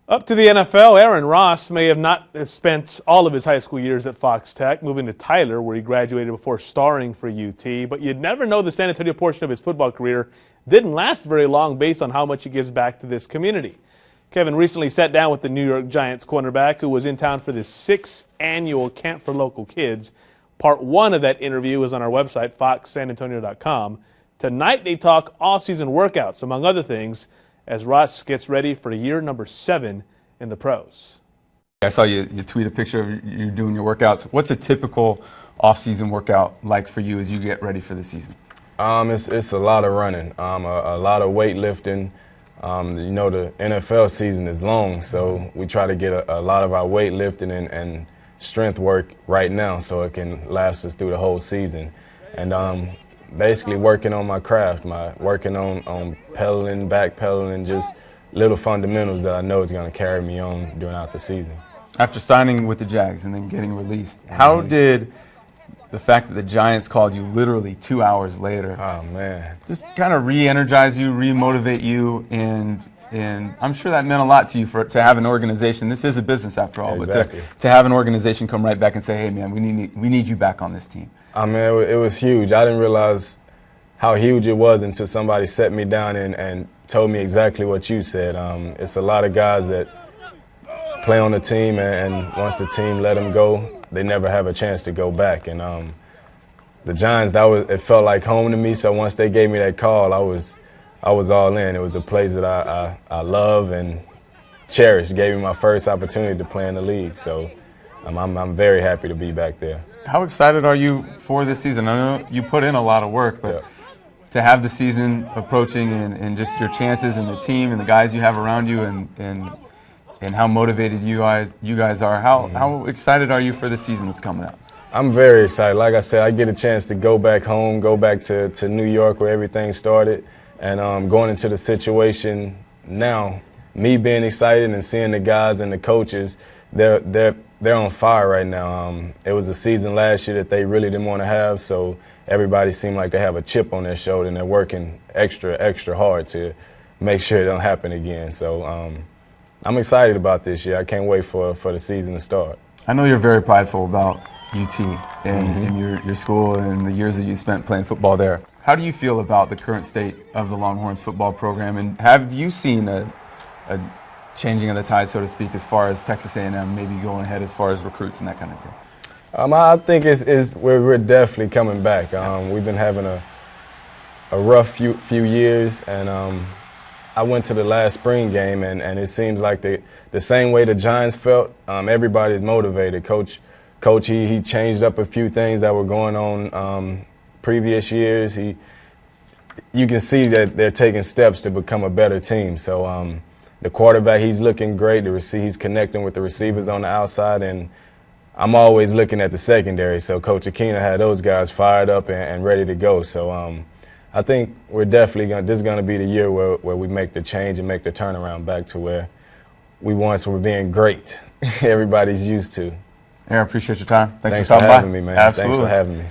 Up to the NFL, Aaron Ross may have not have spent all of his high school years at Fox Tech, moving to Tyler, where he graduated before starring for UT. But you'd never know the San Antonio portion of his football career didn't last very long based on how much he gives back to this community. Kevin recently sat down with the New York Giants cornerback who was in town for the 6th annual Camp for Local Kids. Part 1 of that interview is on our website, foxsanantonio.com. Tonight they talk off-season workouts, among other things, as Ross gets ready for year number 7 in the pros. I saw you tweet a picture of you doing your workouts. What's a typical off-season workout like for you as you get ready for the season? It's a lot of running, a lot of weightlifting. You know, the NFL season is long, so we try to get a lot of our weightlifting and strength work right now so it can last us through the whole season. And basically working on my craft, working on pedaling, back pedaling, just little fundamentals that I know is going to carry me on during the season. After signing with the Jags and then getting released, how did the fact that the Giants called you literally 2 hours later just kind of re-energize you, re-motivate you, and I'm sure that meant a lot to you to have an organization. This is a business after all, exactly. But to have an organization come right back and say, hey man, we need you back on this team. I mean, it was huge. I didn't realize how huge it was until somebody set me down and told me exactly what you said. It's a lot of guys that play on the team, and once the team let them go, they never have a chance to go back. And the Giants, it felt like home to me. So once they gave me that call, I was all in. It was a place that I love and cherish. It gave me my first opportunity to play in the league. So I'm very happy to be back there. How excited are you for this season? I know you put in a lot of work, but to have the season approaching and just your chances and the team and the guys you have around you and how motivated you guys are, how excited are you for the season that's coming up? I'm very excited. Like I said, I get a chance to go back home, go back to New York where everything started, and going into the situation now, me being excited and seeing the guys and the coaches, they're on fire right now. It was a season last year that they really didn't want to have, so everybody seemed like they have a chip on their shoulder and they're working extra hard to make sure it don't happen again. So I'm excited about this year. I can't wait for the season to start. I know you're very prideful about UT and your school and the years that you spent playing football there. How do you feel about the current state of the Longhorns football program, and have you seen a changing of the tide, so to speak, as far as Texas A&M maybe going ahead as far as recruits and that kind of thing? I think we're definitely coming back. We've been having a rough few years, and I went to the last spring game, and it seems like the same way the Giants felt. Everybody's motivated. Coach, he changed up a few things that were going on previous years. You can see that they're taking steps to become a better team. So the quarterback, he's looking great. He's connecting with the receivers on the outside, and I'm always looking at the secondary. So Coach Akina had those guys fired up and ready to go. So I think we're definitely this is going to be the year where we make the change and make the turnaround back to where we once were being great. Everybody's used to. Aaron, appreciate your time. Thanks for having me, man. Absolutely. Thanks for having me.